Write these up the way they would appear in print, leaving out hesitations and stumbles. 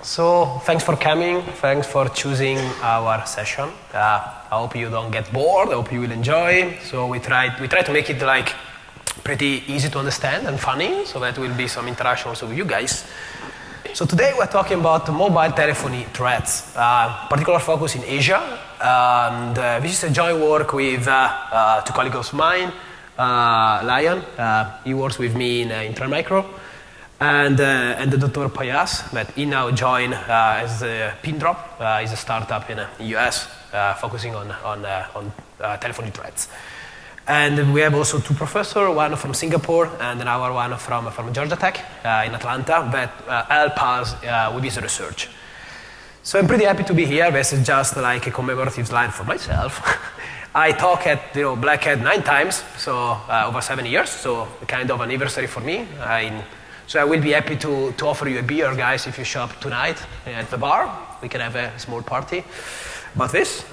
So thanks for coming. Thanks for choosing our session. I hope you don't get bored. I hope you will enjoy. So we try to make it like pretty easy to understand and funny, so that will be some interaction also with you guys. So today we're talking about mobile telephony threats, particular focus in Asia. And this is a joint work with two colleagues of mine, Lion, he works with me in Trendmicro, and the Dr. Payas, that he now joined as Pindrop. He's a startup in the US focusing on telephony threats. And we have also two professors, one from Singapore and another one from Georgia Tech in Atlanta, that help us with this research. So I'm pretty happy to be here. This is just like a commemorative slide for myself. I taught at Black Hat 9 times, so over 7 years, so a kind of anniversary for me. So I will be happy to offer you a beer, guys, if you show up tonight at the bar. We can have a small party about this.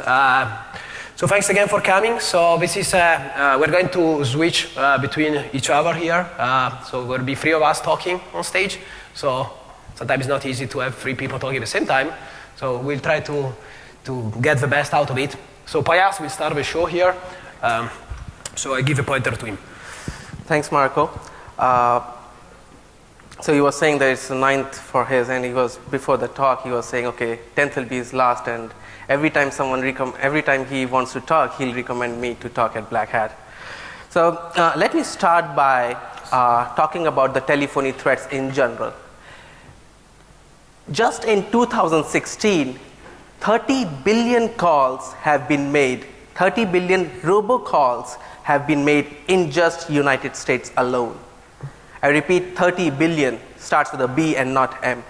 So thanks again for coming. So this is, we're going to switch between each other here. So there will be 3 of us talking on stage. So sometimes it's not easy to have 3 people talking at the same time. So we'll try to get the best out of it. So Payas will start the show here. So I give a pointer to him. Thanks, Marco. So he was saying that it's the 9th for his, and before the talk, he was saying, okay, 10th will be his last, and every time he wants to talk, he'll recommend me to talk at Black Hat. So let me start by talking about the telephony threats in general. Just in 2016, 30 billion calls have been made. 30 billion robocalls have been made in just United States alone. I repeat, 30 billion, starts with a B and not M.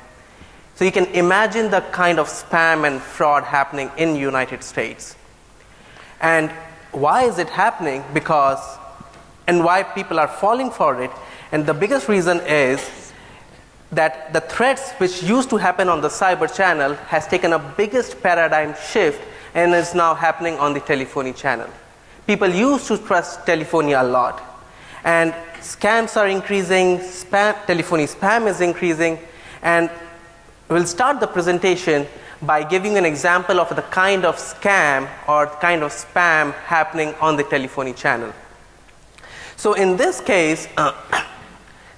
So you can imagine the kind of spam and fraud happening in United States. And why is it happening? And why people are falling for it. And the biggest reason is that the threats which used to happen on the cyber channel has taken a biggest paradigm shift and is now happening on the telephony channel. People used to trust telephony a lot. And scams are increasing, telephony spam is increasing, and we'll start the presentation by giving an example of the kind of scam or kind of spam happening on the telephony channel. So in this case,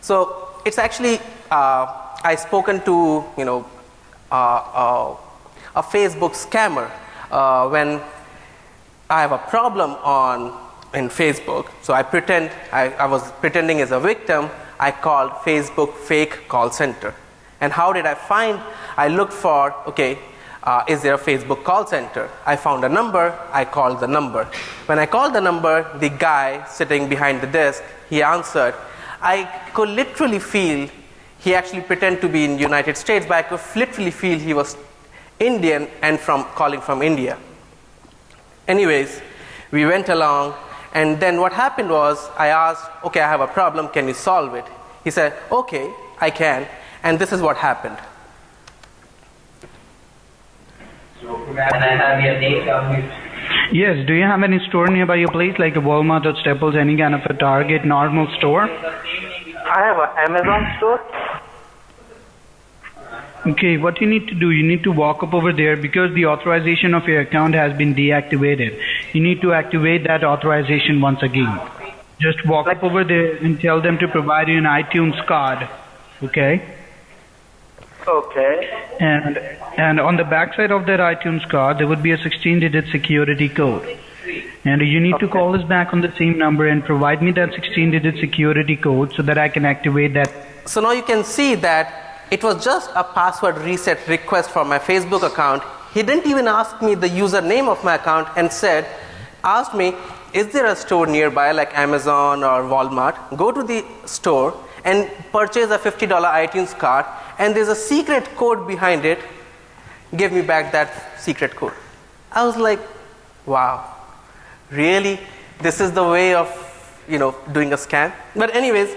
so it's actually, I've spoken to a Facebook scammer when I have a problem in Facebook. So I was pretending as a victim. I called Facebook fake call center. And how did I looked for, is there a Facebook call center? I found a number, I called the number. When I called the number, the guy sitting behind the desk, he answered. I could literally feel, he actually pretended to be in the United States, but I could literally feel he was Indian and calling from India. Anyways, we went along, and then what happened was, I asked, I have a problem, can you solve it? He said, okay, I can. And this is what happened. So, can I have your name? Yes, do you have any store nearby your place, like a Walmart or Staples, any kind of a Target, normal store? I have an Amazon store. Okay, what you need to do, you need to walk up over there because the authorization of your account has been deactivated. You need to activate that authorization once again. Just walk up over there and tell them to provide you an iTunes card. Okay? Okay. And on the backside of that iTunes card, there would be a 16-digit security code. And you need to call us back on the same number and provide me that 16-digit security code so that I can activate that. So now you can see that it was just a password reset request for my Facebook account. He didn't even ask me the username of my account and asked me, is there a store nearby like Amazon or Walmart? Go to the store and purchase a $50 iTunes card, and there's a secret code behind it. Give me back that secret code. I was like, wow, really? This is the way of, doing a scam? But anyways,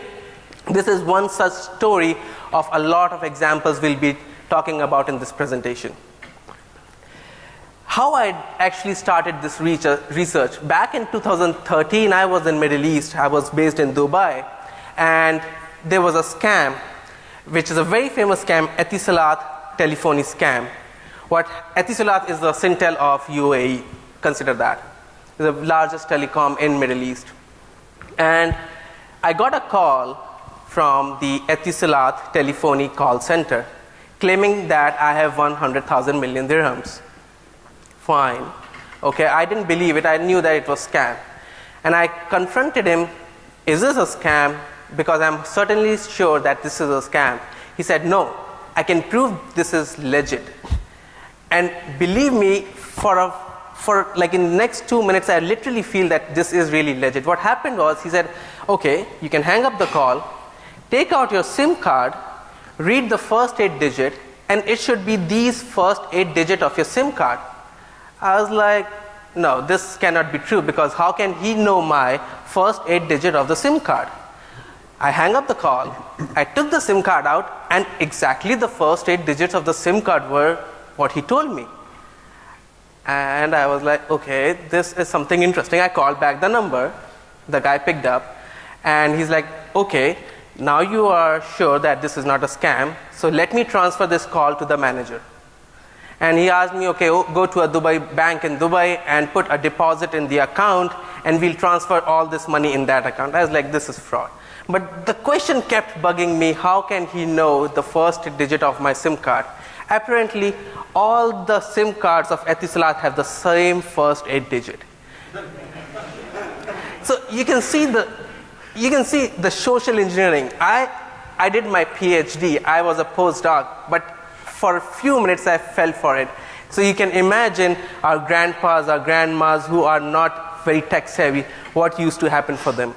this is one such story of a lot of examples we'll be talking about in this presentation. How I actually started this research. Back in 2013, I was in Middle East. I was based in Dubai. And there was a scam, which is a very famous scam, Etisalat telephony scam. What Etisalat is the Syntel of UAE, consider that. It's the largest telecom in Middle East. And I got a call from the Etisalat telephony call center claiming that I have won 100,000 million dirhams. Fine. Okay, I didn't believe it. I knew that it was scam. And I confronted him, is this a scam? Because I'm certainly sure that this is a scam. He said, no, I can prove this is legit. And believe me, for like in the next 2 minutes, I literally feel that this is really legit. What happened was, he said, okay, you can hang up the call, take out your SIM card, read the first 8 digit, and it should be these first 8 digit of your SIM card. I was like, no, this cannot be true, because how can he know my first 8 digit of the SIM card? I hang up the call, I took the SIM card out, and exactly the first 8 digits of the SIM card were what he told me. And I was like, okay, this is something interesting. I called back the number, the guy picked up, and he's like, okay, now you are sure that this is not a scam, so let me transfer this call to the manager. And he asked me, okay, go to a Dubai bank in Dubai and put a deposit in the account, and we'll transfer all this money in that account. I was like, this is fraud. But the question kept bugging me, how can he know the first digit of my SIM card? Apparently, all the SIM cards of Etisalat have the same first 8 digit. So you can see the social engineering. I did my PhD, I was a postdoc, but for a few minutes I fell for it. So you can imagine our grandpas, our grandmas who are not very tech savvy, what used to happen for them.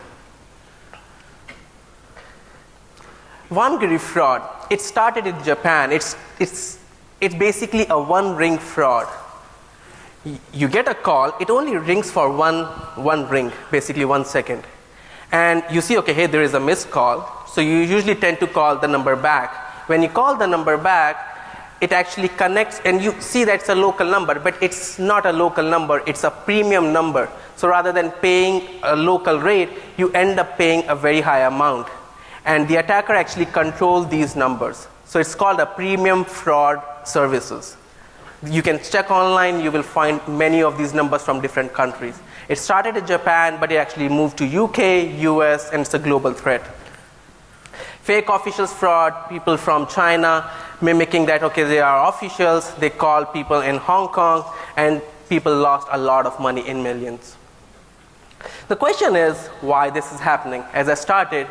Wangiri fraud, it started in Japan. It's basically a one-ring fraud. You get a call, it only rings for one ring, basically 1 second. And you see, okay, hey, there is a missed call, so you usually tend to call the number back. When you call the number back, it actually connects, and you see that it's a local number, but it's not a local number, it's a premium number. So rather than paying a local rate, you end up paying a very high amount. And the attacker actually controls these numbers. So it's called a premium fraud services. You can check online, you will find many of these numbers from different countries. It started in Japan, but it actually moved to UK, US, and it's a global threat. Fake officials fraud, people from China mimicking that, okay, they are officials, they call people in Hong Kong, and people lost a lot of money in millions. The question is why this is happening. As I started,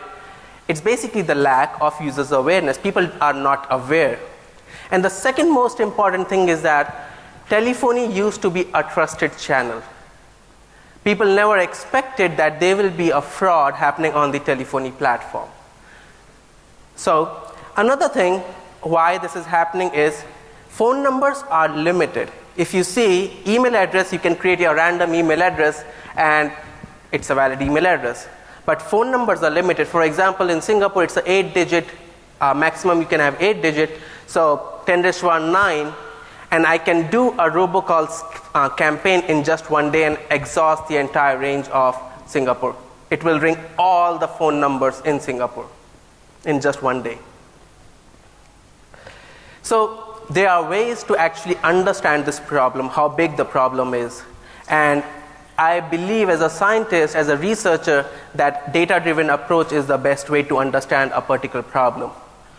it's basically the lack of users' awareness. People are not aware. And the second most important thing is that telephony used to be a trusted channel. People never expected that there will be a fraud happening on the telephony platform. So another thing why this is happening is phone numbers are limited. If you see email address, you can create a random email address and it's a valid email address. But phone numbers are limited. For example, in Singapore, it's an 8-digit maximum. You can have 8 digit. So 10⁻⁹, and I can do a robocalls campaign in just 1 day and exhaust the entire range of Singapore. It will ring all the phone numbers in Singapore in just 1 day. So there are ways to actually understand this problem, how big the problem is. And I believe as a scientist, as a researcher, that data-driven approach is the best way to understand a particular problem.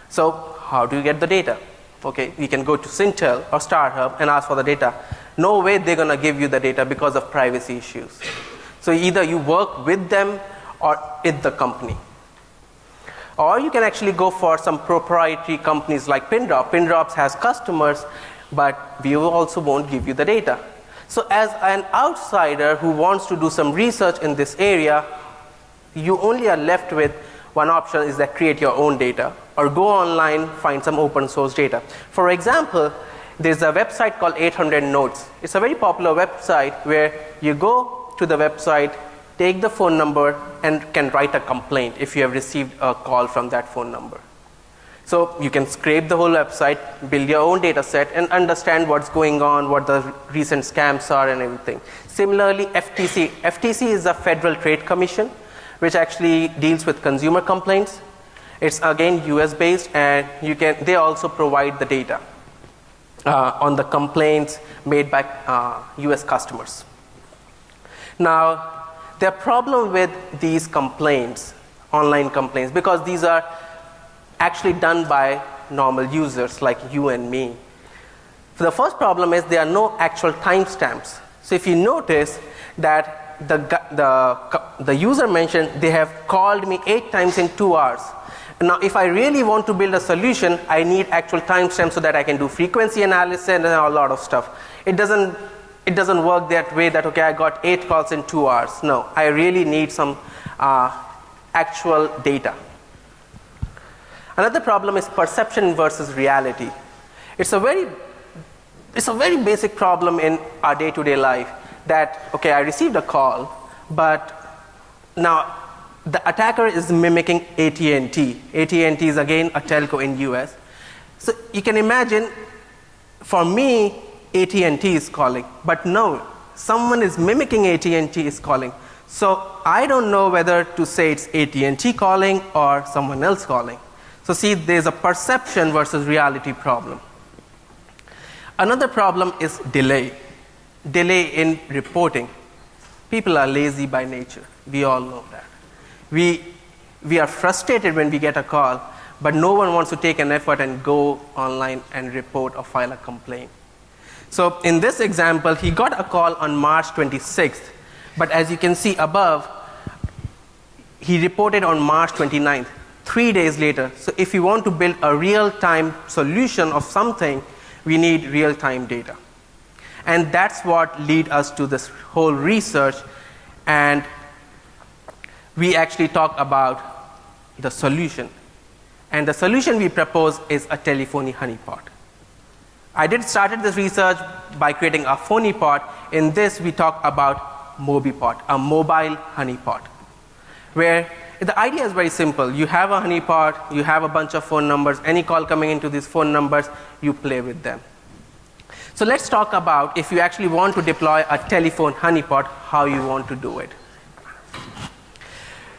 So how do you get the data? Okay, you can go to Syntel or StarHub and ask for the data. No way they're going to give you the data because of privacy issues. So either you work with them or with the company. Or you can actually go for some proprietary companies like Pindrop. Pindrop has customers, but we also won't give you the data. So as an outsider who wants to do some research in this area, you only are left with one option, is that create your own data or go online, find some open source data. For example, there's a website called 800 Notes. It's a very popular website where you go to the website, take the phone number, and can write a complaint if you have received a call from that phone number. So you can scrape the whole website, build your own data set, and understand what's going on, what the recent scams are and everything. Similarly, FTC. FTC is the Federal Trade Commission, which actually deals with consumer complaints. It's again US based, and they also provide the data. on the complaints made by US customers. Now, there are problems with these complaints, online complaints, because these are actually done by normal users like you and me. So the first problem is there are no actual timestamps. So if you notice that the user mentioned they have called me 8 times in 2 hours. Now, if I really want to build a solution, I need actual timestamps so that I can do frequency analysis and a lot of stuff. It doesn't work that way that, okay, I got 8 calls in 2 hours. No, I really need some actual data. Another problem is perception versus reality. It's a very basic problem in our day-to-day life that, okay, I received a call, but now the attacker is mimicking AT&T. AT&T is again a telco in US. So you can imagine, for me, AT&T is calling, but no, someone is mimicking AT&T is calling. So I don't know whether to say it's AT&T calling or someone else calling. So see, there's a perception versus reality problem. Another problem is delay. Delay in reporting. People are lazy by nature. We all know that. We are frustrated when we get a call, but no one wants to take an effort and go online and report or file a complaint. So in this example, he got a call on March 26th, but as you can see above, he reported on March 29th, 3 days later. So if you want to build a real-time solution of something, we need real-time data. And that's what lead us to this whole research, and we actually talk about the solution. And the solution we propose is a telephony honeypot. I started this research by creating a phonypot. In this, we talk about MobiPot, a mobile honeypot, where the idea is very simple. You have a honeypot, you have a bunch of phone numbers, any call coming into these phone numbers, you play with them. So let's talk about, if you actually want to deploy a telephone honeypot, how you want to do it.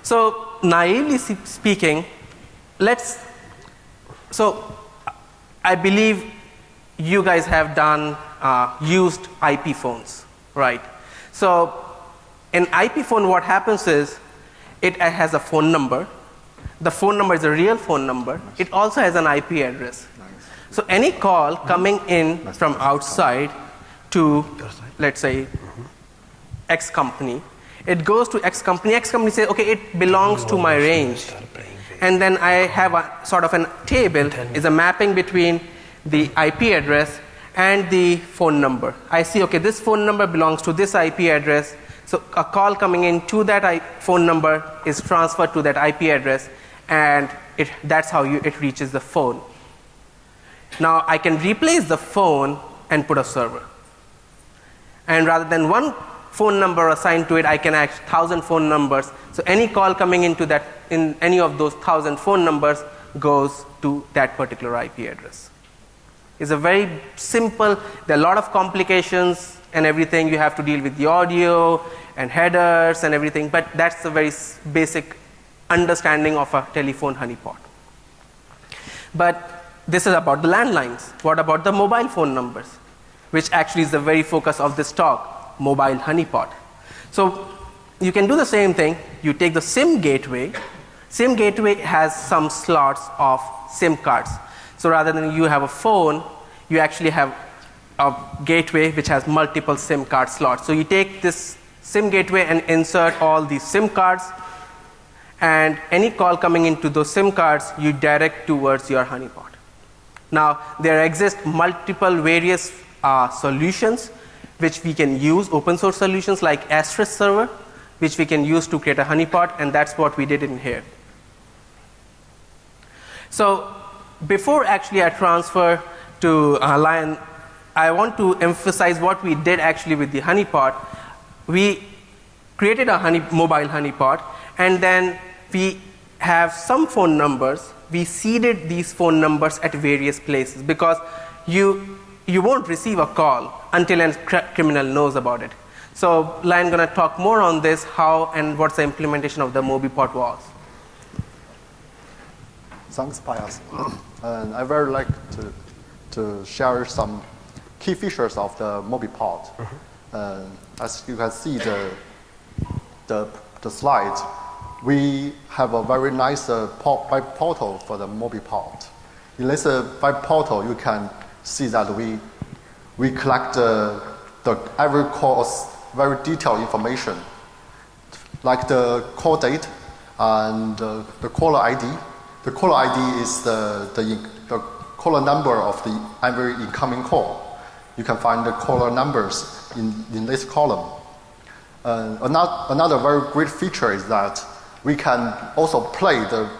So naively speaking, so I believe you guys have used IP phones, right? So in IP phone, what happens is it has a phone number. The phone number is a real phone number. It also has an IP address. So any call coming in from outside to, let's say, X company, it goes to X company. X company says, okay, it belongs to my range. And then I have a sort of a table, is a mapping between the IP address and the phone number. I see, okay, this phone number belongs to this IP address. So a call coming in to that phone number is transferred to that IP address, and that's how it reaches the phone. Now I can replace the phone and put a server. And rather than one phone number assigned to it, I can add 1,000 phone numbers. So any call coming into that, in any of those 1,000 phone numbers, goes to that particular IP address. It's a very simple, there are a lot of complications and everything. You have to deal with the audio and headers and everything, but that's a very basic understanding of a telephone honeypot. But this is about the landlines. What about the mobile phone numbers, which actually is the very focus of this talk, mobile honeypot. So you can do the same thing. You take the SIM gateway. SIM gateway has some slots of SIM cards. So rather than you have a phone, you actually have a gateway which has multiple SIM card slots. So you take this SIM gateway and insert all these SIM cards, and any call coming into those SIM cards, you direct towards your honeypot. Now, there exist multiple various solutions which we can use, open source solutions like Asterisk Server, which we can use to create a honeypot, and that's what we did in here. So before actually I transfer to Lion, I want to emphasize what we did actually with the honeypot. We created a mobile honeypot, and then we have some phone numbers. We seeded these phone numbers at various places, because you won't receive a call until a criminal knows about it. So Lion going to talk more on this, how and what's the implementation of the MobiPot was. Thanks, Payas. And I very like to to share some key features of the MobiPod. As you can see the slide, we have a very nice web portal for the MobiPod. In this web portal, you can see that we collect the every call's very detailed information, like the call date and the caller ID. The caller ID is the caller number of the every incoming call. You can find the caller numbers in this column. Another very great feature is that we can also play the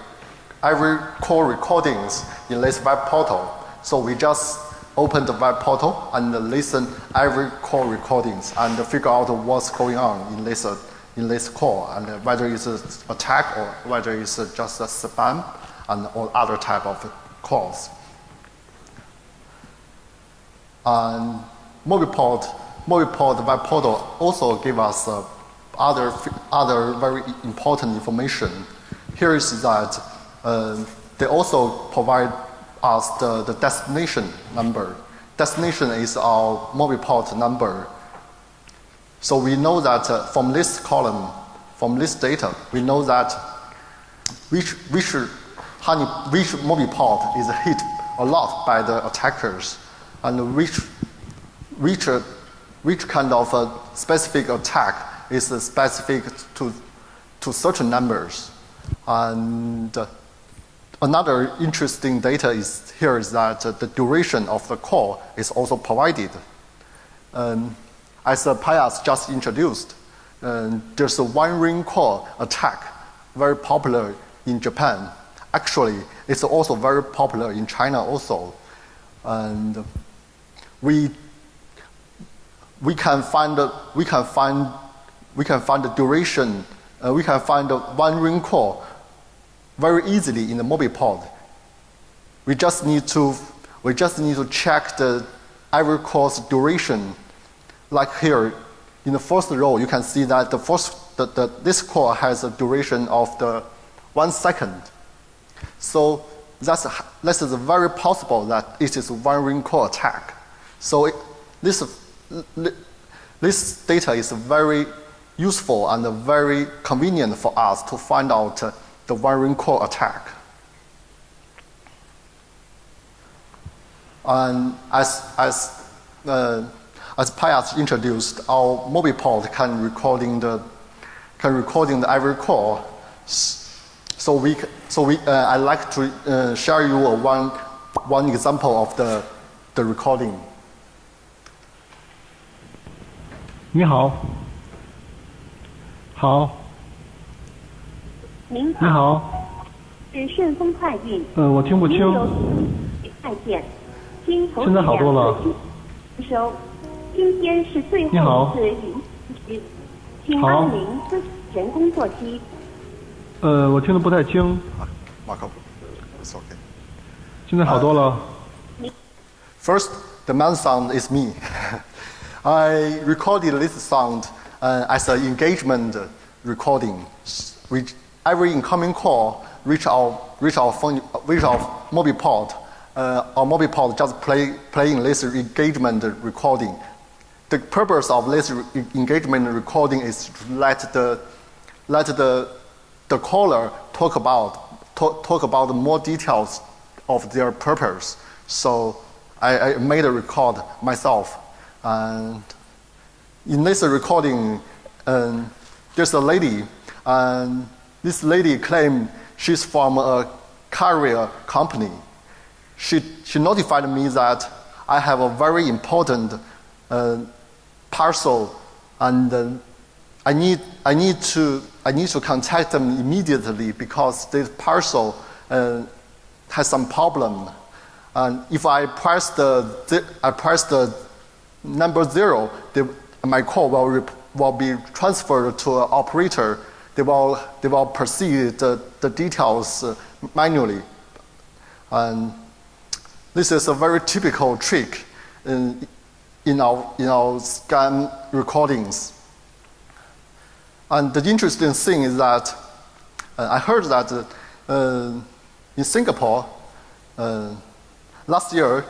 every call recordings in this web portal. So we just open the web portal and listen every call recordings and figure out what's going on in this call, and whether it's an attack or whether it's just a spam and or other type of calls. And MobiPod web portal also give us other very important information. Here is that they also provide us the destination number. Destination is our MobiPod number. So we know that from this column, from this data, we know that which MobiPod is hit a lot by the attackers, and which kind of a specific attack is specific to certain numbers. And another interesting data is that the duration of the call is also provided. As Pius just introduced, there's a one-ring call attack, very popular in Japan. Actually, it's also very popular in China also. And we can find the duration. We can find the one-ring call very easily in the MobiPod. We just need to check the every call's duration. Like here, in the first row, you can see that this call has a duration of 1 second. So this is very possible that it is a one-ring call attack. So this data is very useful and very convenient for us to find out the one-ring call attack. And as Pius introduced, our MobiPod can recording the every call. So I'd like to share you one example of the recording. 你好，好，您你好，是顺丰快运。我听不清。快件，经投现在好多了。收，今天是最后一次语音时，请帮您咨询人工座机。我听得不太清。Marco, it's okay. 现在好多了。First, the man sound is me. I recorded this sound as an engagement recording. Every incoming call reach our MobiPod. Our MobiPod just playing this engagement recording. The purpose of this engagement recording is to let the caller talk about more details of their purpose. So I made a record myself. And in this recording, there's a lady, and this lady claimed she's from a carrier company. She notified me that I have a very important parcel, and I need to contact them immediately because this parcel has some problem. And if I press the number 0, my call will be transferred to an operator. They will proceed the details manually. And this is a very typical trick in our scam recordings. And the interesting thing is that I heard that in Singapore last year,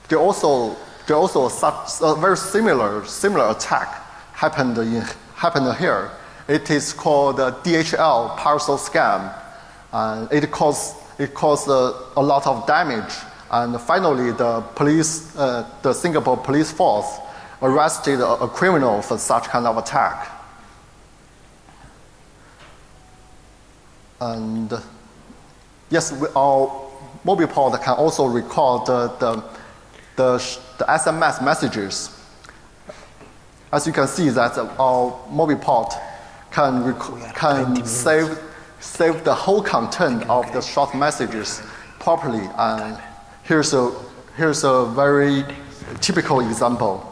there also such a very similar attack happened here. It is called the DHL parcel scam, and it caused a lot of damage. And finally, the Singapore police force arrested a criminal for such kind of attack. And yes, our MobiPort can also record the SMS messages. As you can see, that our MobiPort can save the whole content of the short messages properly. And here's a very typical example.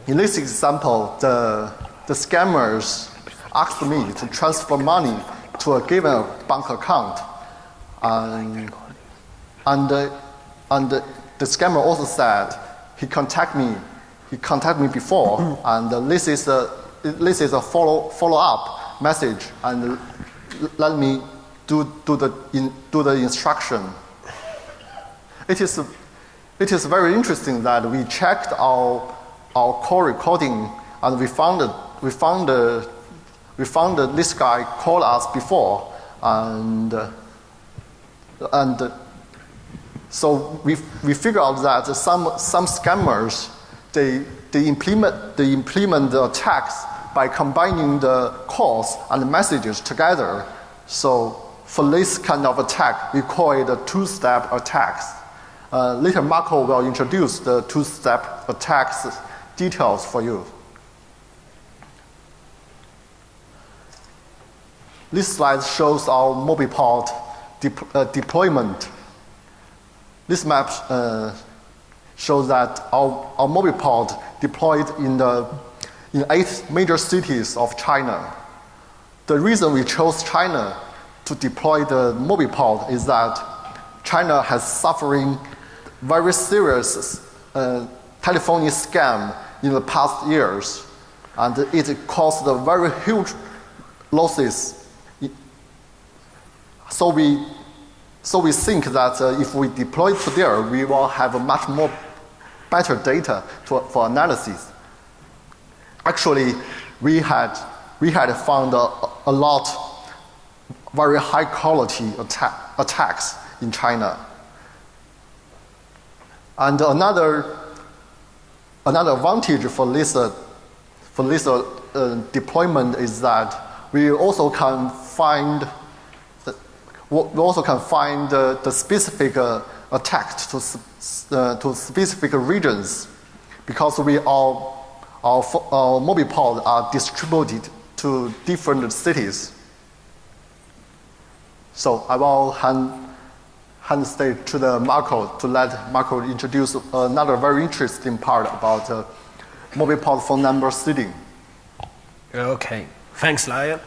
In this example, the scammers asked me to transfer money to a given bank account, and the scammer also said he contacted me before, and this is a follow-up message, and let me do the instruction. It is very interesting that we checked our call recording, and we found this guy called us before, and so we figured out that some scammers they implement the attacks by combining the calls and the messages together. So for this kind of attack, we call it a two-step attacks. Later, Marco will introduce the two-step attacks details for you. This slide shows our MobiPort deployment. This map shows that our MobiPort deployed in 8 major cities of China. The reason we chose China to deploy the MobiPort is that China has suffering very serious telephony scam in the past years, and it caused very huge losses. So we think that if we deploy to there, we will have a much more better data for analysis. Actually, we had found a lot very high quality attacks in China. And another advantage for this deployment is that we also can find the specific attacks to specific regions, because our MobiPort are distributed to different cities. So I will hand the stage to Marco to let Marco introduce another very interesting part about MobiPort phone number seeding. Okay, thanks, Lyle.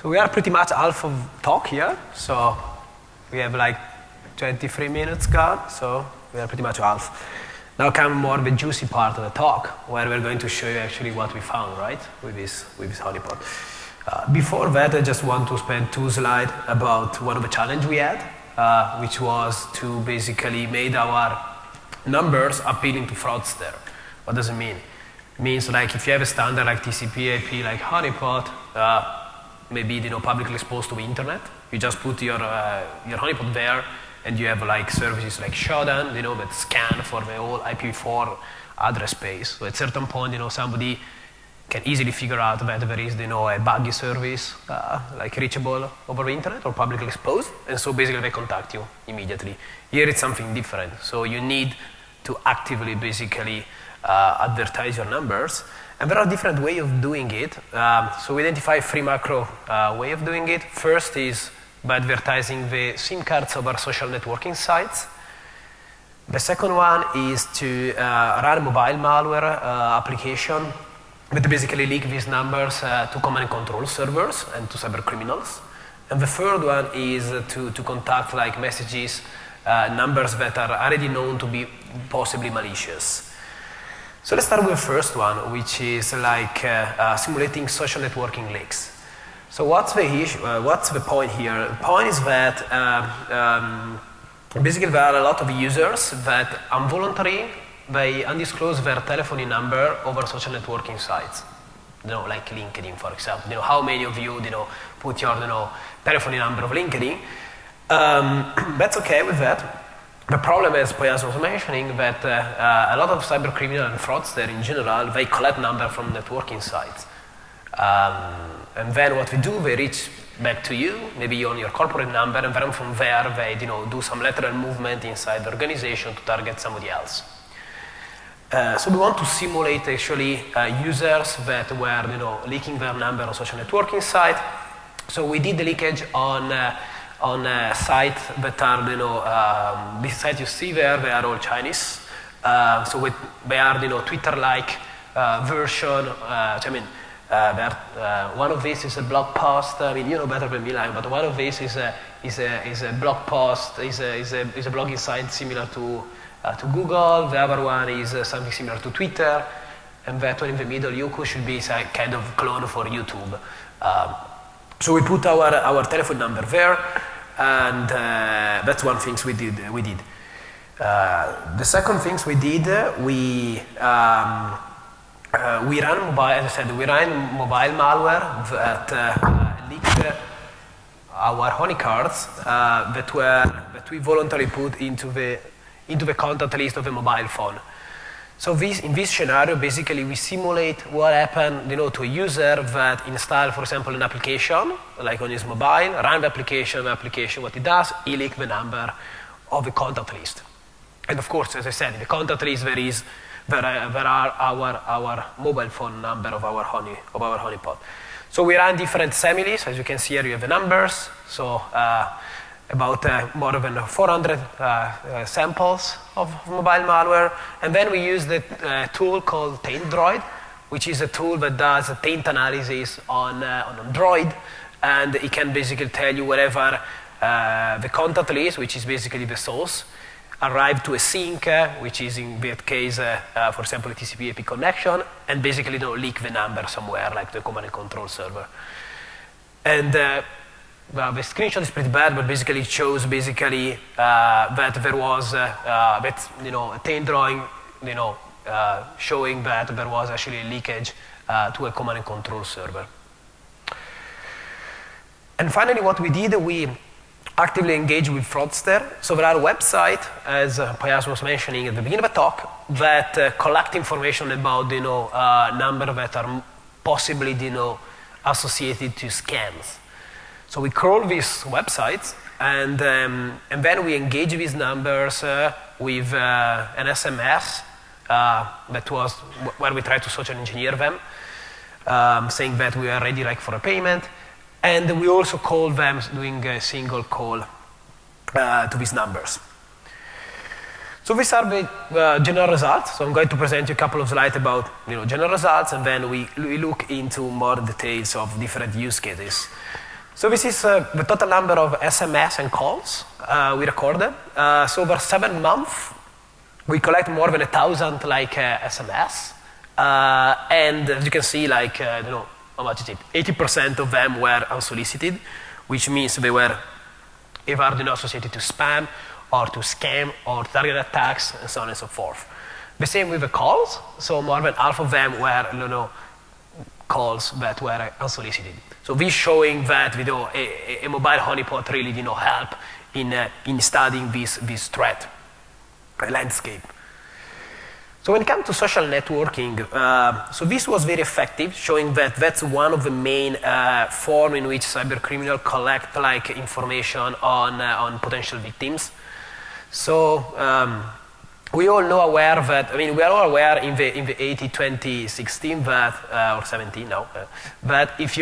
So we are pretty much half of talk here. So we have like 23 minutes gone. So we are pretty much half. Now come more the juicy part of the talk, where we're going to show you actually what we found, right, with this honeypot. Before that, I just want to spend 2 slides about one of the challenges we had, which was to basically make our numbers appealing to fraudster. What does it mean? It means like if you have a standard like TCP/IP like honeypot, maybe publicly exposed to the internet, you just put your honeypot there, and you have like services like Shodan, that scan for the whole IPv4 address space. So at a certain point, somebody can easily figure out that there is, a buggy service like reachable over the internet or publicly exposed, and so basically they contact you immediately. Here it's something different. So you need to actively basically advertise your numbers, and there are different ways of doing it. So we identify 3 macro ways of doing it. First is by advertising the SIM cards of our social networking sites. The second one is to run mobile malware application that basically leak these numbers to command and control servers and to cyber criminals. And the third one is to contact like messages, numbers that are already known to be possibly malicious. So let's start with the first one, which is like simulating social networking leaks. So what's the issue? What's the point here? The point is that Basically, there are a lot of users that involuntarily they undisclose their telephone number over social networking sites. Like LinkedIn, for example. How many of you, put your, telephone number of LinkedIn? That's okay with that. The problem, as Poyas was mentioning, that a lot of cyber criminal and fraudsters in general, they collect number from networking sites. And then what we do, they reach back to you, maybe on your corporate number, and then from there they do some lateral movement inside the organization to target somebody else. So we want to simulate actually users that were leaking their number on social networking site. So we did the leakage on sites that are this site you see there, they are all Chinese. So they are Twitter-like version. One of these is a blog post. I mean, you know better than me, but one of these is a blog post, is a blogging site similar to Google. The other one is something similar to Twitter, and that one in the middle, Youku, should be a kind of clone for YouTube. So we put our telephone number there, and that's one thing we did. The second things we did, we ran mobile, as I said, we ran mobile malware that leaked our honey cards that we voluntarily put into the contact list of a mobile phone. So in this scenario, basically we simulate what happened, to a user that installed, for example, an application, like on his mobile, ran the application, what it does, he leaked the number of the contact list. And of course, as I said, in the contact list there are our mobile phone number of our honeypot. So we ran different families. As you can see here, you have the numbers. So about more than 400 samples of mobile malware. And then we used a tool called TaintDroid, which is a tool that does a taint analysis on Android. And it can basically tell you wherever the contact list, which is basically the source, arrive to a sink, which is in that case, for example, a TCP IP connection, and basically leak the number somewhere, like the command and control server. And the screenshot is pretty bad, but basically it shows that there was a taint drawing, showing that there was actually a leakage to a command and control server. And finally, what we did, we actively engage with fraudster. So there are websites, as Poyas was mentioning at the beginning of the talk, that collect information about number that are possibly associated to scams. So we crawl these websites, and then we engage these numbers with an SMS that was where we tried to social engineer them, saying that we are ready for a payment. And we also call them doing a single call to these numbers. So these are the general results. So I'm going to present you a couple of slides about general results, and then we look into more details of different use cases. So this is the total number of SMS and calls we recorded. So over 7 months, we collect more than 1,000 SMS, and as you can see, how much is it? 80% of them were unsolicited, which means they were either associated to spam or to scam or target attacks and so on and so forth. The same with the calls. So more than half of them were calls that were unsolicited. So this showing that a mobile honeypot really help in studying this threat landscape. So when it comes to social networking, so this was very effective, showing that that's one of the main forms in which cybercriminals collect information on potential victims. So we all know aware that, we are all aware in the 2016 that, or 17 now, that if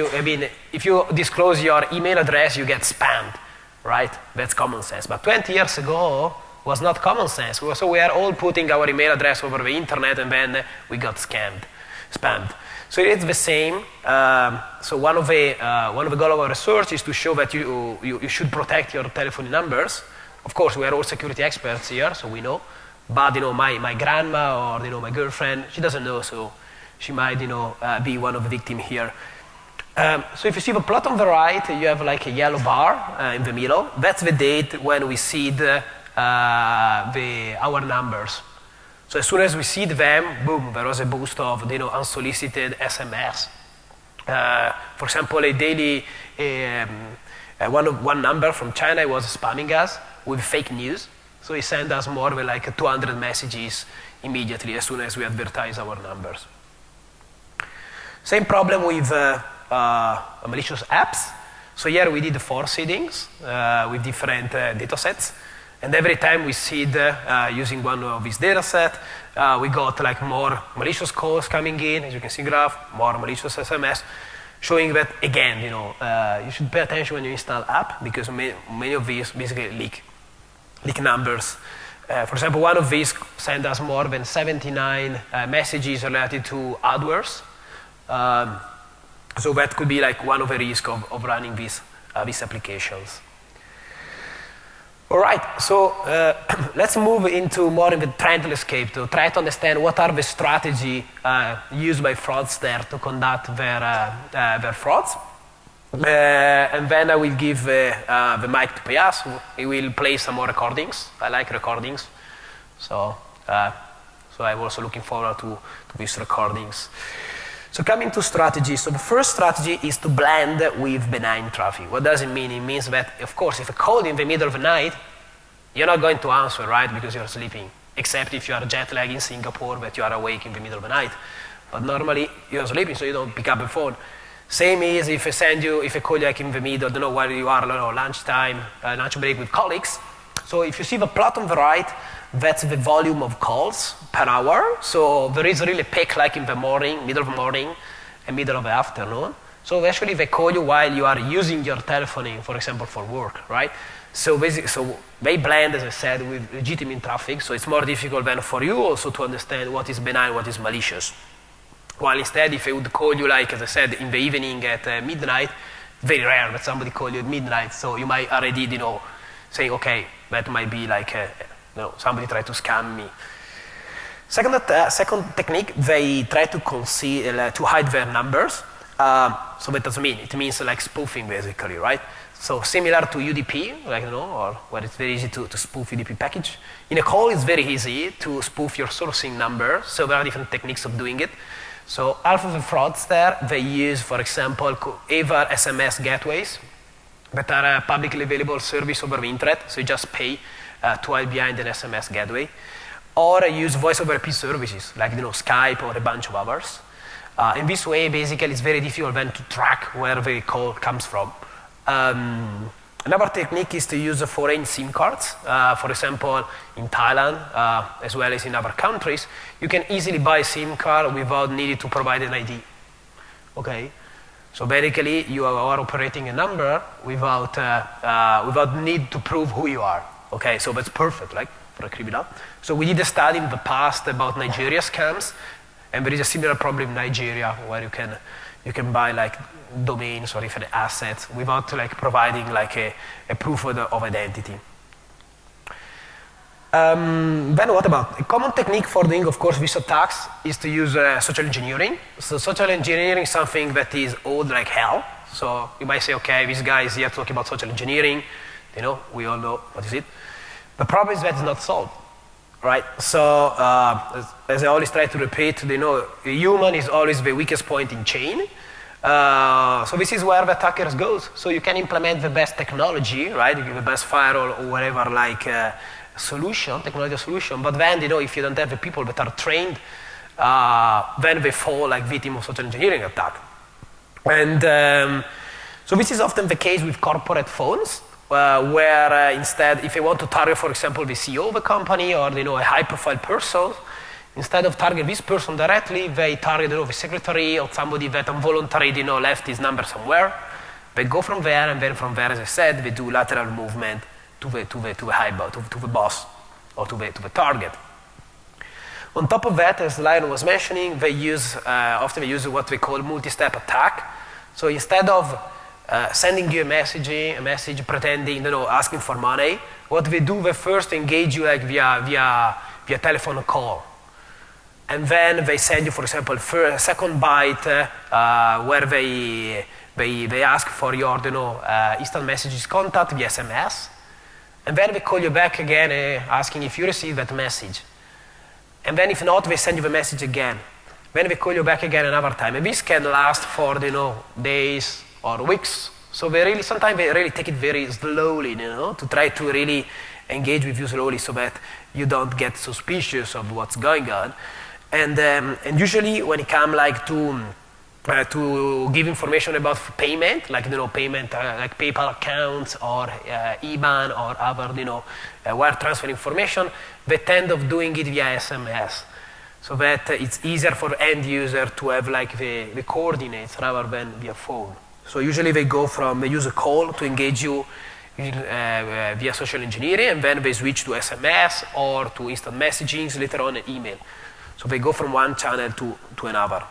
you disclose your email address, you get spammed, right? That's common sense. But 20 years ago, was not common sense. So we are all putting our email address over the internet, and then we got spammed. So it's the same. So one of the goal of our research is to show that you should protect your telephone numbers. Of course, we are all security experts here, so we know. But my grandma or my girlfriend, she doesn't know, so she might be one of the victims here. So if you see the plot on the right, you have a yellow bar in the middle. That's the date when we seed our numbers. So as soon as we see them, boom, there was a boost of unsolicited SMS. For example, a daily one number from China was spamming us with fake news. So he sent us more than like 200 messages immediately as soon as we advertise our numbers. Same problem with malicious apps. So here we did 4 seedings with different data sets. And every time we seed using one of these data sets, we got like more malicious calls coming in, as you can see graph, more malicious SMS, showing that, again, you should pay attention when you install app, because many of these basically leak numbers. For example, one of these sent us more than 79 messages related to AdWords. So that could be like one of the risks of running these applications. All right, so let's move into more in the trend landscape to try to understand what are the strategies used by fraudsters to conduct their frauds. And then I will give the mic to Payas. He will play some more recordings. I like recordings. So I'm also looking forward to these recordings. So coming to strategies. So the first strategy is to blend with benign traffic. What does it mean? It means that, of course, if a call in the middle of the night, you're not going to answer, right, because you're sleeping, except if you are jet lagged in Singapore, but you are awake in the middle of the night. But normally, you're sleeping, so you don't pick up the phone. Same is if I call you like in the middle, I don't know where you are, lunchtime, lunch break with colleagues. So if you see the plot on the right, that's the volume of calls per hour. So there is really a peak like in the morning, middle of the morning, and middle of the afternoon. So actually they call you while you are using your telephony, for example, for work, right? So they blend, as I said, with legitimate traffic. So it's more difficult than for you also to understand what is benign, what is malicious. While instead, if I would call you, like, as I said, in the evening at midnight, very rare that somebody call you at midnight. So you might already, say, okay, that might be like, somebody tried to scam me. Second technique, they try to conceal, to hide their numbers. So what does it mean? It means like spoofing, basically, right? So similar to UDP, or where it's very easy to spoof UDP package. In a call, it's very easy to spoof your sourcing number. So there are different techniques of doing it. So half of the fraudsters, they use, for example, either SMS gateways that are a publicly available service over the internet. So you just pay to hide behind an SMS gateway. Or use voice over IP services, like Skype or a bunch of others. In this way, basically, it's very difficult then to track where the call comes from. Another technique is to use foreign SIM cards. For example, in Thailand, as well as in other countries, you can easily buy a SIM card without needing to provide an ID. Okay? So basically, you are operating a number without need to prove who you are. Okay, so that's perfect, like, for a criminal. So we did a study in the past about Nigeria scams, and there is a similar problem in Nigeria where you can buy like domains or different assets without like providing like a proof of identity. Then what about a common technique for doing, of course, these attacks is to use social engineering. So social engineering is something that is old like hell. So you might say, okay, this guy is here talking about social engineering. We all know what is it. The problem is that it's not solved. Right, so as I always try to repeat, a human is always the weakest point in chain. So this is where the attackers goes. So you can implement the best technology, right? You give the best firewall or whatever, like technology solution. But then, if you don't have the people that are trained, then they fall like victim of social engineering attack. And so this is often the case with corporate phones. Where instead, if they want to target, for example, the CEO of a company or a high-profile person, instead of target this person directly, they target the secretary or somebody that involuntarily left his number somewhere. They go from there, and then from there, as I said, they do lateral movement to the boss or to the target. On top of that, as Lion was mentioning, often they use what we call multi-step attack. So instead of sending you a message pretending, asking for money, what they do, they first engage you like via telephone call. And then they send you, for example, a second byte where they ask for your instant messages contact via SMS. And then they call you back again asking if you received that message. And then if not, they send you the message again. Then they call you back again another time. And this can last for, days or weeks. So sometimes they really take it very slowly, to try to really engage with you slowly so that you don't get suspicious of what's going on. And usually when it comes like to give information about payment, like payment like PayPal accounts or IBAN or other wire transfer information, they tend of doing it via SMS, so that it's easier for end user to have like the coordinates rather than via phone. So usually they use a call to engage you via social engineering, and then they switch to SMS or to instant messaging, later on an email. So they go from one channel to another.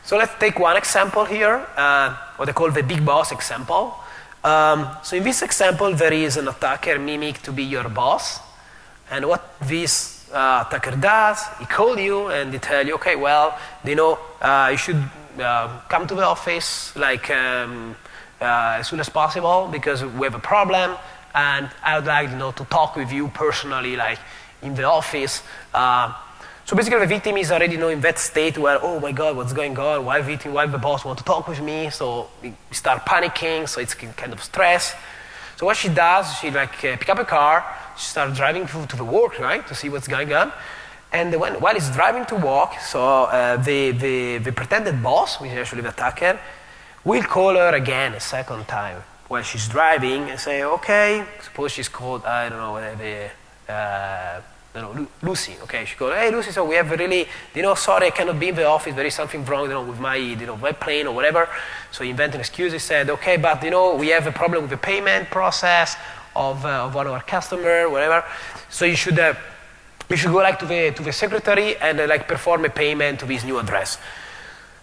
So let's take one example here, what they call the big boss example. So in this example, there is an attacker mimic to be your boss. And what this attacker does, he calls you and he tells you, okay, well, you should come to the office like as soon as possible because we have a problem, and I would like to talk with you personally, like in the office. So basically the victim is already in that state where, oh my God, what's going on? Why the boss want to talk with me? So we start panicking, so it's kind of stress. So what she does, she pick up a car, she starts driving to the work, right, to see what's going on. And while he's driving to work, so the pretended boss, which is actually the attacker, will call her again a second time while she's driving and say, okay, suppose she's called, I don't know, whatever, Lucy. Okay, she goes, hey Lucy, so we have really, sorry, I cannot be in the office, there is something wrong, with my plane or whatever. So he invented an excuse. He said, okay, but we have a problem with the payment process of one of our customer, whatever. So you should go to the secretary and perform a payment to this new address.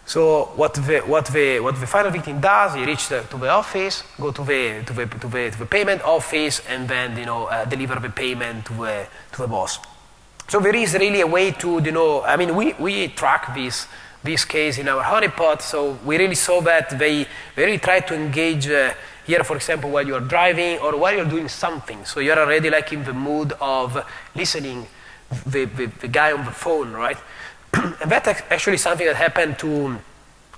So what the final victim does, he reaches to the office, go to the payment office, and then deliver the payment to the boss. So there is really a way to we track this case in our honeypot. So we really saw that they really try to engage here, for example, while you're driving or while you're doing something. So you're already in the mood of listening the guy on the phone, right? And that's actually something that happened to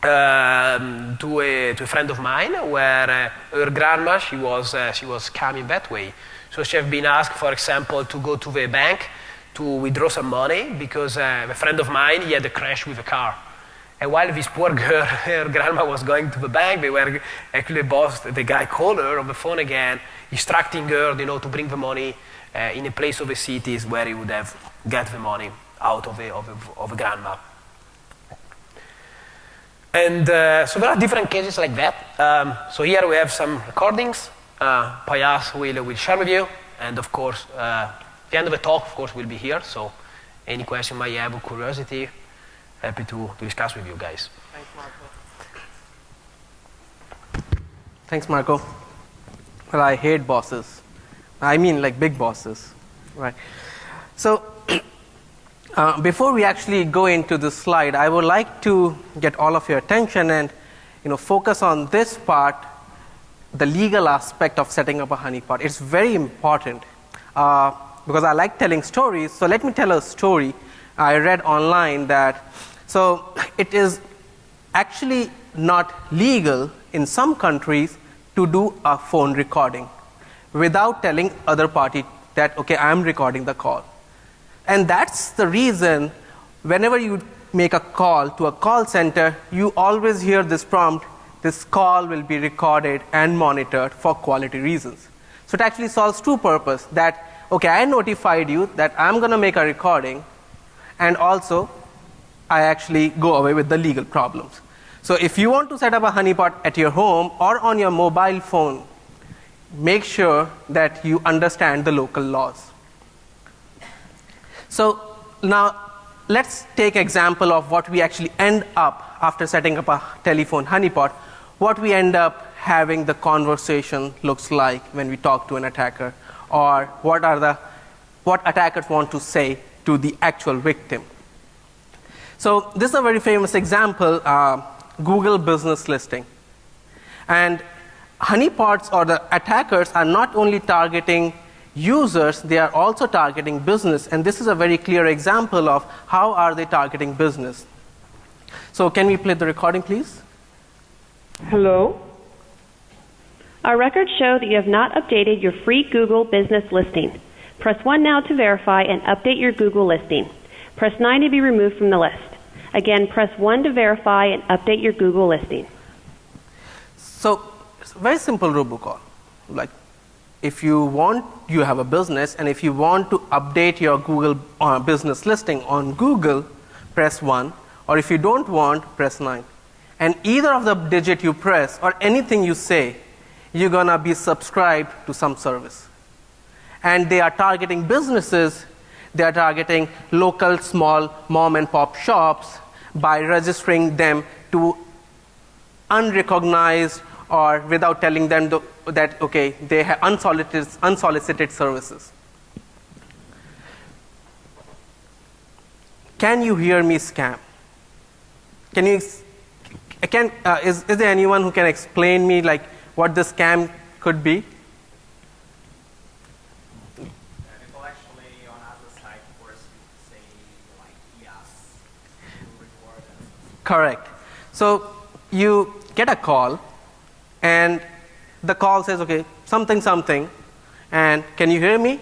a friend of mine, where her grandma, she was coming that way. So she had been asked, for example, to go to the bank to withdraw some money because a friend of mine, he had a crash with a car. And while this poor girl, her grandma was going to the bank, they were actually the guy called her on the phone again, instructing her, to bring the money in a place of the cities where he would have get the money out of a grandma. And so there are different cases like that. So here we have some recordings. Payas will share with you. And of course, at the end of the talk, of course, we'll be here. So any question you might have or curiosity, happy to discuss with you guys. Thanks, Marco. Well, I hate bosses. I mean big bosses, right? So before we actually go into this slide, I would like to get all of your attention and focus on this part, the legal aspect of setting up a honeypot. It's very important because I like telling stories. So let me tell a story. I read online that it is actually not legal in some countries to do a phone recording without telling other party that, okay, I'm recording the call. And that's the reason whenever you make a call to a call center, you always hear this prompt, this call will be recorded and monitored for quality reasons. So it actually solves two purposes, that, okay, I notified you that I'm going to make a recording, and also I actually go away with the legal problems. So if you want to set up a honeypot at your home or on your mobile phone, make sure that you understand the local laws. So now let's take example of what we actually end up after setting up a telephone honeypot, what we end up having the conversation looks like when we talk to an attacker, or what attackers want to say to the actual victim. So this is a very famous example, Google business listing. And honeypots or the attackers are not only targeting users, they are also targeting business. And this is a very clear example of how are they targeting business. So can we play the recording, please? Hello? Our records show that you have not updated your free Google business listing. Press 1 now to verify and update your Google listing. Press 9 to be removed from the list. Again, press 1 to verify and update your Google listing. So it's a very simple robocall. Like, if you want, you have a business, and if you want to update your Google business listing on Google, press 1, or if you don't want, press 9. And either of the digit you press or anything you say, you're gonna be subscribed to some service. And they are targeting businesses, they are targeting local small mom and pop shops by registering them to unrecognized or without telling them that, okay, they have unsolicited services. Can you hear me scam? Is there anyone who can explain me like what the scam could be? People actually on other side force you to say like yes, reward and Correct. So you get a call, and the call says, okay, something, and can you hear me?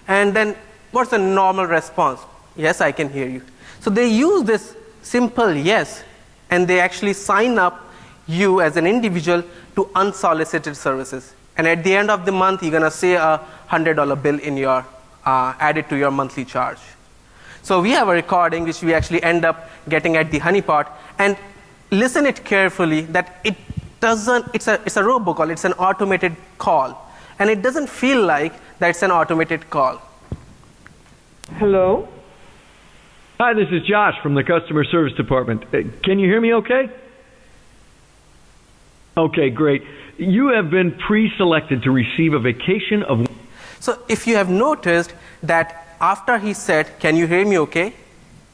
And then what's the normal response? Yes, I can hear you. So they use this simple yes, and they actually sign up you as an individual to unsolicited services. And at the end of the month, you're gonna see a $100 bill in your added to your monthly charge. So we have a recording which we actually end up getting at the honeypot, and listen it carefully that it doesn't, it's a robocall, it's an automated call. And it doesn't feel like that it's an automated call. Hello? Hi, this is Josh from the customer service department. Can you hear me okay? Okay, great. You have been pre-selected to receive a vacation of... So if you have noticed that after he said, can you hear me okay?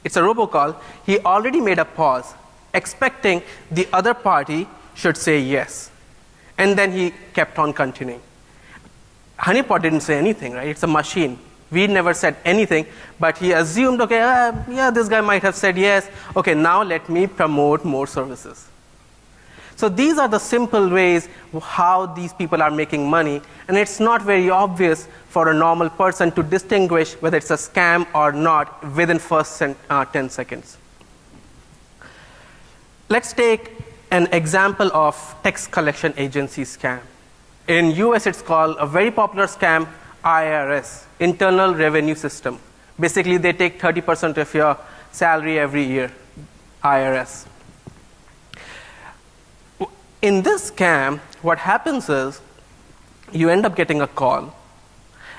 It's a robocall. He already made a pause, expecting the other party should say yes. And then he kept on continuing. Honeypot didn't say anything, right? It's a machine. We never said anything, but he assumed, okay, yeah, this guy might have said yes. Okay, now let me promote more services. So these are the simple ways how these people are making money, and it's not very obvious for a normal person to distinguish whether it's a scam or not within first 10 seconds. Let's take an example of tax collection agency scam. In US, it's called a very popular scam, IRS, Internal Revenue System. Basically, they take 30% of your salary every year, IRS. In this scam, what happens is you end up getting a call,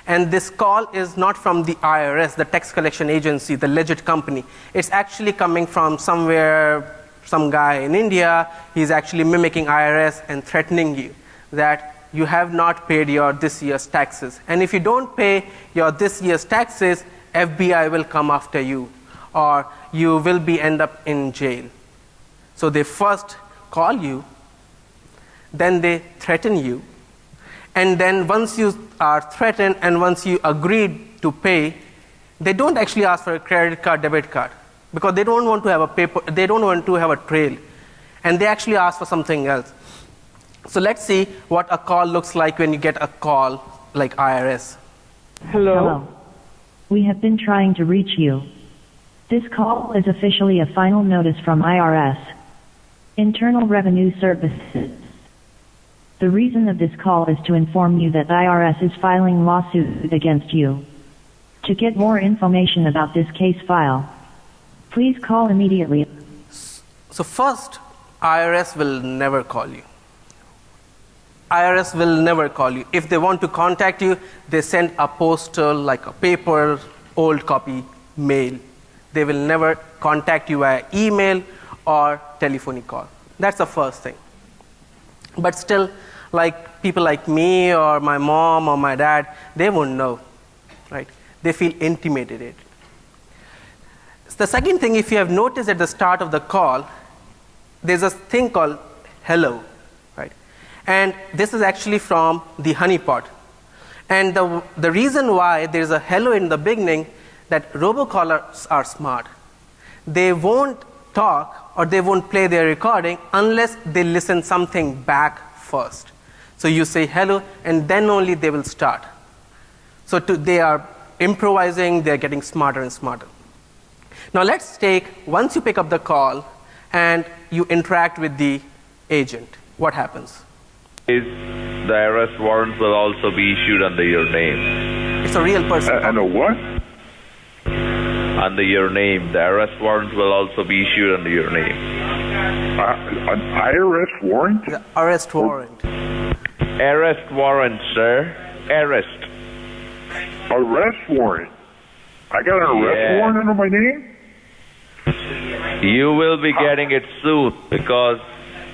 and this call is not from the IRS, the tax collection agency, the legit company. It's actually coming from somewhere, some guy in India. He's actually mimicking IRS and threatening you that you have not paid your this year's taxes. And if you don't pay your this year's taxes, FBI will come after you, or you will end up in jail. So they first call you, then they threaten you, and then once you are threatened and once you agreed to pay, they don't actually ask for a credit card, debit card, because they don't want to have a paper, they don't want to have a trail, and they actually ask for something else. So let's see what a call looks like when you get a call like IRS. Hello? We have been trying to reach you. This call is officially a final notice from IRS, Internal Revenue Services. The reason of this call is to inform you that IRS is filing lawsuit against you. To get more information about this case file, please call immediately. So first, IRS will never call you. IRS will never call you. If they want to contact you, they send a postal, like a paper, old copy, mail. They will never contact you via email or telephonic call. That's the first thing. But still, like people like me or my mom or my dad, they won't know, right? They feel intimidated. The second thing, if you have noticed at the start of the call, there's a thing called hello, right? And this is actually from the honeypot. And the reason why there's a hello in the beginning, that robocallers are smart. They won't talk or they won't play their recording unless they listen something back first. So you say hello, and then only they will start. So they are improvising, they're getting smarter and smarter. Now let's take, once you pick up the call and you interact with the agent, what happens? The arrest warrant will also be issued under your name. It's a real person. And a what? Under your name. The arrest warrant will also be issued under your name. An IRS warrant? The arrest warrant. Arrest warrant, sir. Arrest. Arrest warrant? I got an arrest warrant under my name? You will be getting it soon because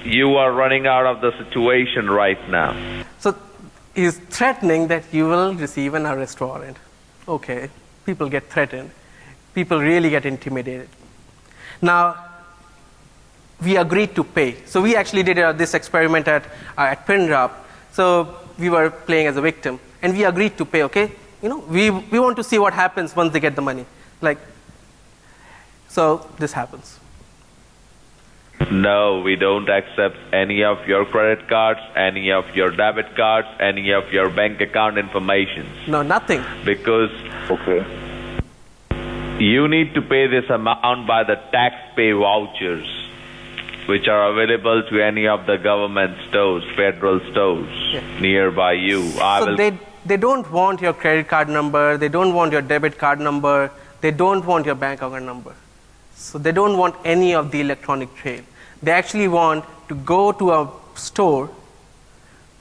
you are running out of the situation right now. So he's threatening that you will receive an arrest warrant. Okay, people get threatened. People really get intimidated. Now, we agreed to pay. So we actually did this experiment at PinDrop. So we were playing as a victim, and we agreed to pay. Okay, we want to see what happens once they get the money. So this happens. No, we don't accept any of your credit cards, any of your debit cards, any of your bank account information. No, nothing. Because you need to pay this amount by the tax pay vouchers, which are available to any of the government stores, federal stores nearby you. So they don't want your credit card number, they don't want your debit card number, they don't want your bank account number. So they don't want any of the electronic trail. They actually want to go to a store,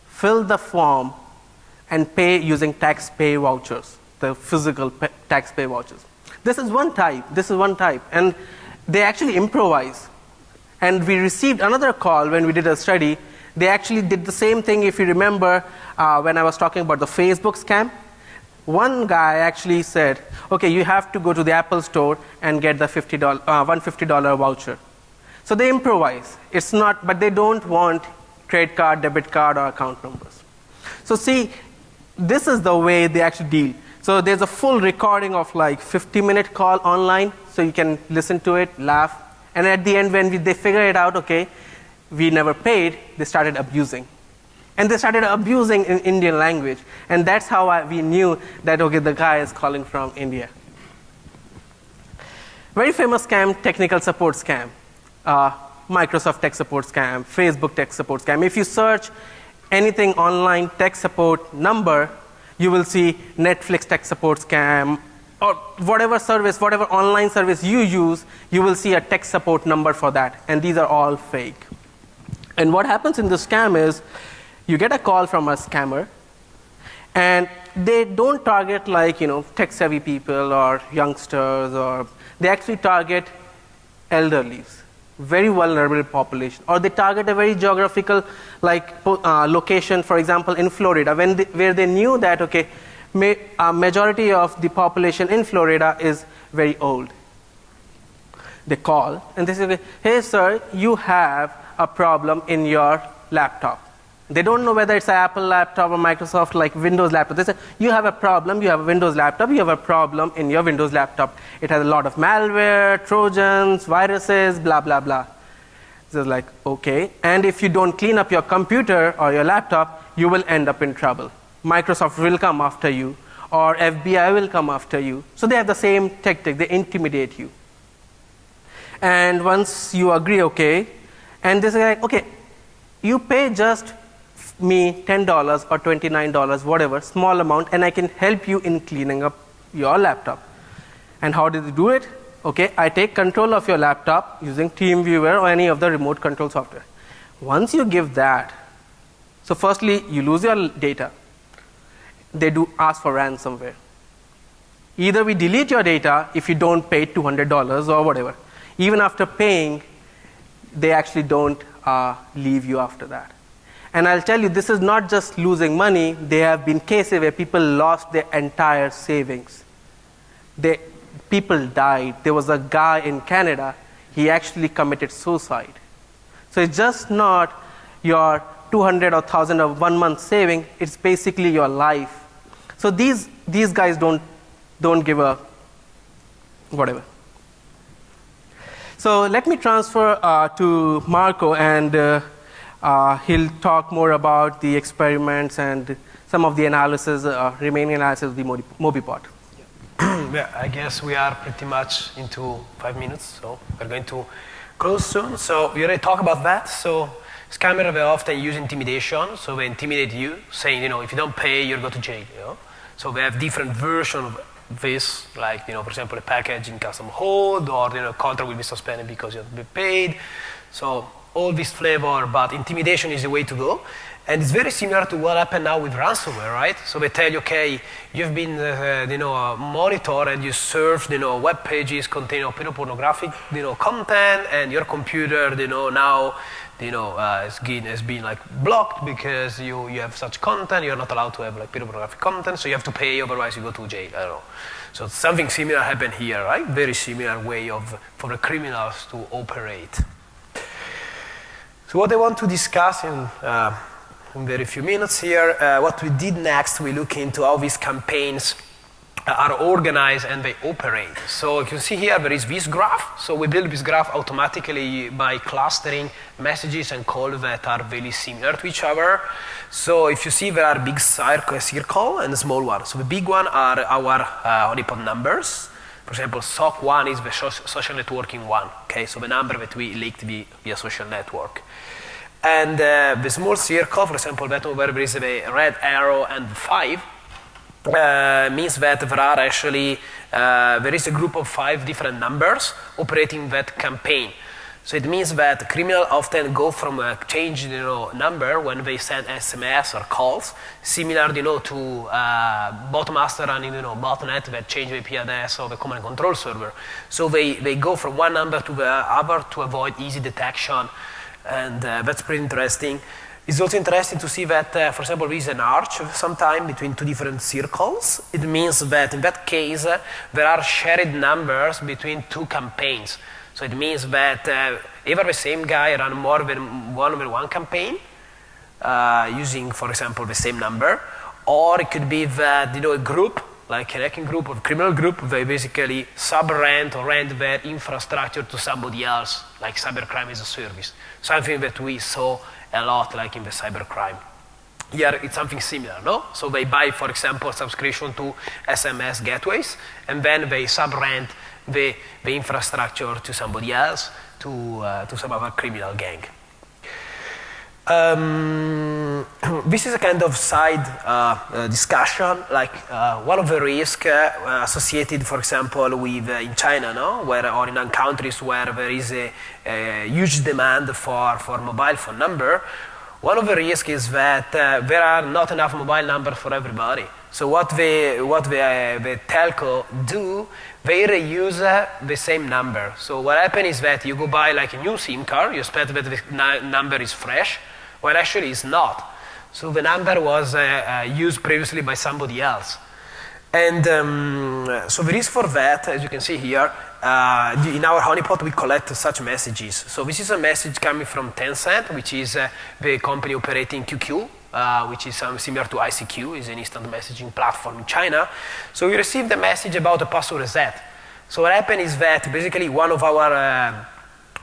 fill the form, and pay using tax pay vouchers, the physical tax pay vouchers. This is one type. And they actually improvise. And we received another call when we did a study. They actually did the same thing, if you remember, when I was talking about the Facebook scam. One guy actually said, okay, you have to go to the Apple store and get the $150 voucher. So they improvise. It's not, but they don't want credit card, debit card, or account numbers. So see, this is the way they actually deal. So there's a full recording of 50-minute call online, so you can listen to it, laugh. And at the end, when they figure it out, okay, we never paid, they started abusing. And they started abusing in Indian language. And that's how we knew that, okay, the guy is calling from India. Very famous scam, technical support scam. Microsoft tech support scam, Facebook tech support scam. If you search anything online, tech support number, you will see Netflix tech support scam, or whatever service, whatever online service you use, you will see a tech support number for that. And these are all fake. And what happens in the scam is, you get a call from a scammer, and they don't target tech-savvy people or youngsters, or they actually target elderlies, very vulnerable population, or they target a very geographical location, for example, in Florida, where they knew that, okay, a majority of the population in Florida is very old. They call, and they say, hey, sir, you have a problem in your laptop. They don't know whether it's an Apple laptop or Microsoft Windows laptop. They say, you have a problem, you have a Windows laptop, you have a problem in your Windows laptop. It has a lot of malware, Trojans, viruses, blah, blah, blah. So it's okay. And if you don't clean up your computer or your laptop, you will end up in trouble. Microsoft will come after you, or FBI will come after you. So they have the same tactic, they intimidate you. And once you agree, okay, and they say, okay, you pay just me $10 or $29, whatever, small amount, and I can help you in cleaning up your laptop. And how did they do it? Okay, I take control of your laptop using TeamViewer or any of the remote control software. Once you give that, so firstly, you lose your data. They do ask for ransomware. Either we delete your data if you don't pay $200 or whatever. Even after paying, they actually don't leave you after that. And I'll tell you, this is not just losing money. There have been cases where people lost their entire savings. People died. There was a guy in Canada, he actually committed suicide. So it's just not your 200 or 1,000 or 1 month saving, it's basically your life. So these guys don't give a whatever. So let me transfer to Marco, and he'll talk more about the experiments and some of the analysis, remaining analysis of the MobiPod. Yeah, I guess we are pretty much into 5 minutes, so we're going to close soon. So we already talked about that. So scammers very often use intimidation. So they intimidate you, saying, if you don't pay, you'll go to jail. So we have different versions of this, like, for example, a package in custom hold, or, a contract will be suspended because you have to be paid. So all this flavor, but intimidation is the way to go. And it's very similar to what happened now with ransomware, right? So they tell you, okay, you've been, monitored and you surfed, web pages containing pornographic, content, and your computer, now, has been like blocked because you have such content. You're not allowed to have like pornographic content, so you have to pay, otherwise you go to jail. I don't know. So something similar happened here, right? Very similar way for the criminals to operate. So what I want to discuss in very few minutes here, what we did next, we look into how these campaigns are organized and they operate. So you can see here there is this graph. So we build this graph automatically by clustering messages and calls that are very similar to each other. So if you see, there are big circle and small one. So the big one are our honeypot numbers. For example, SOC1 is the social networking one. Okay, so the number that we leaked via social network. And the small circle, for example, that where there is a red arrow and 5, means that there are actually, there is a group of 5 different numbers operating that campaign. So it means that criminals often go from a changed number when they send SMS or calls, similar to botmaster running botnet that change the IP address of the command and control server. So they go from one number to the other to avoid easy detection. And that's pretty interesting. It's also interesting to see that, for example, there is an arch sometime between 2 different circles. It means that in that case, there are shared numbers between 2 campaigns. So it means that either the same guy run more than one campaign using, for example, the same number, or it could be that a group, like a hacking group or criminal group, they basically sub-rent or rent their infrastructure to somebody else, like cybercrime as a service. Something that we saw a lot, like in the cybercrime. Here, it's something similar, no? So they buy, for example, subscription to SMS gateways, and then they sub-rent the infrastructure to somebody else, to some other criminal gang. This is a kind of side discussion, like one of the risks associated, for example, with in China, no? Or in countries where there is a huge demand for mobile phone number. One of the risks is that there are not enough mobile numbers for everybody. So what the telco do, they reuse the same number. So what happens is that you go buy like a new SIM card, you expect that the number is fresh, well, actually it's not. So the number was used previously by somebody else. And so the risk for that, as you can see here, in our honeypot we collect such messages. So this is a message coming from Tencent, which is the company operating QQ, which is similar to ICQ, is an instant messaging platform in China. So we received a message about a password reset. So what happened is that basically one of our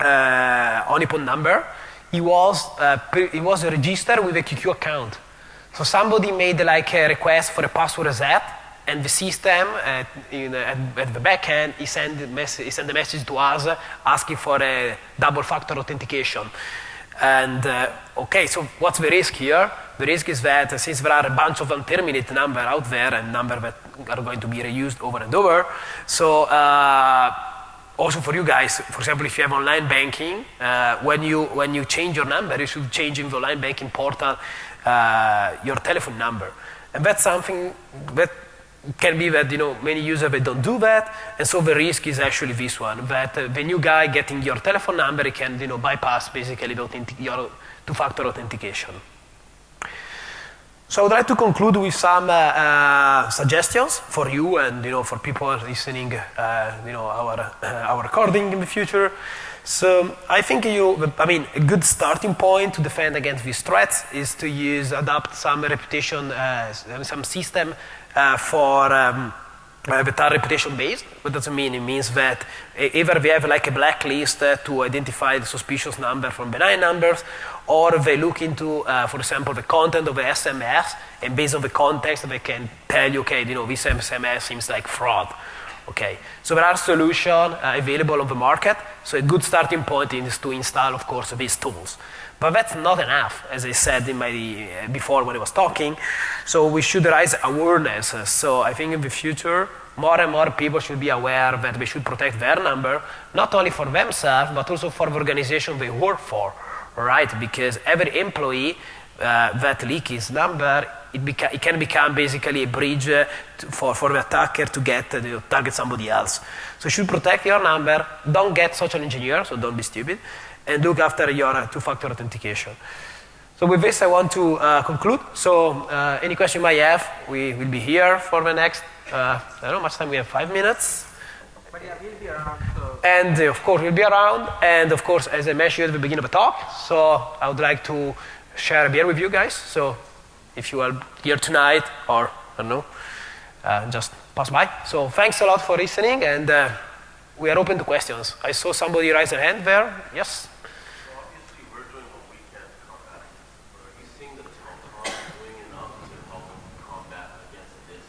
honeypot number, it was registered with a QQ account. So somebody made like a request for a password reset, and the system at the back end, he sent the message to us asking for a double factor authentication. And okay, so what's the risk here? The risk is that since there are a bunch of unterminated numbers out there and numbers that are going to be reused over and over, so also for you guys, for example, if you have online banking, when you change your number, you should change in the online banking portal your telephone number. And that's something that can be that many users they don't do that, and so the risk is actually this one, that the new guy getting your telephone number, he can bypass basically your two-factor authentication. So I would like to conclude with some suggestions for you and for people listening our recording in the future. So I think a good starting point to defend against these threats is to adopt some reputation, some system that are reputation based. What does it mean? It means that either we have like a blacklist to identify the suspicious number from benign numbers, or they look into, for example, the content of the SMS, and based on the context, they can tell you, okay, this SMS seems like fraud. Okay, so there are solutions available on the market. So a good starting point is to install, of course, these tools. But that's not enough, as I said before when I was talking. So we should raise awareness. So I think in the future, more and more people should be aware that they should protect their number, not only for themselves, but also for the organization they work for, right? Because every employee that leaks his number, it can become basically a bridge for the attacker to target somebody else. So you should protect your number. Don't get social engineer, so don't be stupid, and look after your two-factor authentication. So with this, I want to conclude. So any question you might have, we will be here for the next, I don't know how much time we have, 5 minutes? But yeah, we'll be around. So. And of course, we'll be around. And of course, as I mentioned at the beginning of the talk, so I would like to share a beer with you guys. So if you are here tonight, or I don't know, just pass by. So thanks a lot for listening, and we are open to questions. I saw somebody raise their hand there. Yes? So obviously we're doing what we can to combat it. Are you seeing that Telkom is doing enough to help combat against this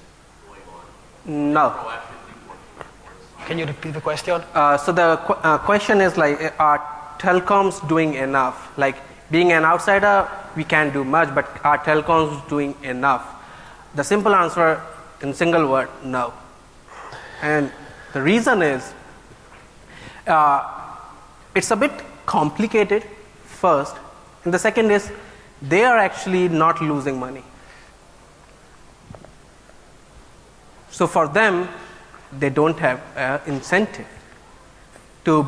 going on? No. Proactively working towards. Can you repeat the question? So the question is like, are telecoms doing enough? Like, being an outsider, we can't do much, but are telecoms doing enough? The simple answer in single word, no. And the reason is, it's a bit complicated first, and the second is, they are actually not losing money. So for them, they don't have incentive to,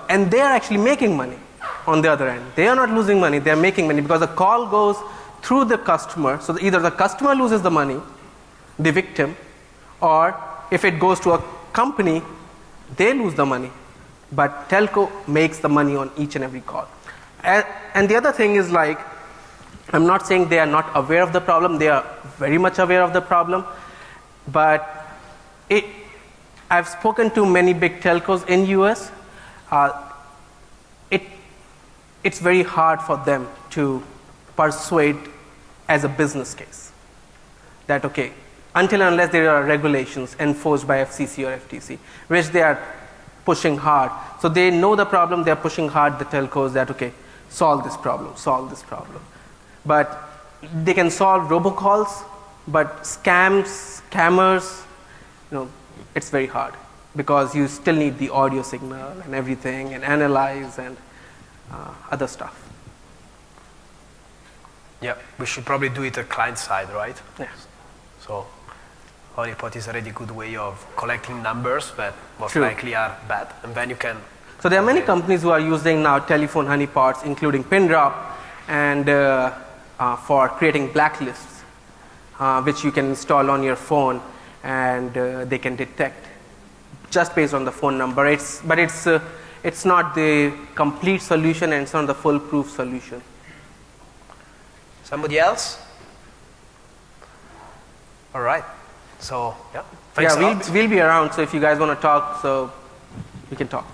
and they are actually making money. On the other end, they are not losing money, they are making money, because the call goes through the customer. So either the customer loses the money, the victim, or if it goes to a company, they lose the money. But telco makes the money on each and every call. And the other thing is, like, I'm not saying they are not aware of the problem, they are very much aware of the problem, but I've spoken to many big telcos in US. It's very hard for them to persuade as a business case that, okay, until and unless there are regulations enforced by FCC or FTC, which they are pushing hard. So they know the problem, they are pushing hard the telcos that, okay, solve this problem. But they can solve robocalls, but scammers, it's very hard, because you still need the audio signal and everything, and analyze and other stuff. Yeah, we should probably do it at client side, right? Yeah. So honeypot is a really good way of collecting numbers that most True. likely are bad, and then you can. So there are many companies who are using now telephone honeypots, including Pindrop, and for creating blacklists, which you can install on your phone, and they can detect just based on the phone number. It's not the complete solution, and it's not the foolproof solution. Somebody else? All right. So, yeah. Thanks a lot. We'll be around, so if you guys want to talk, so we can talk.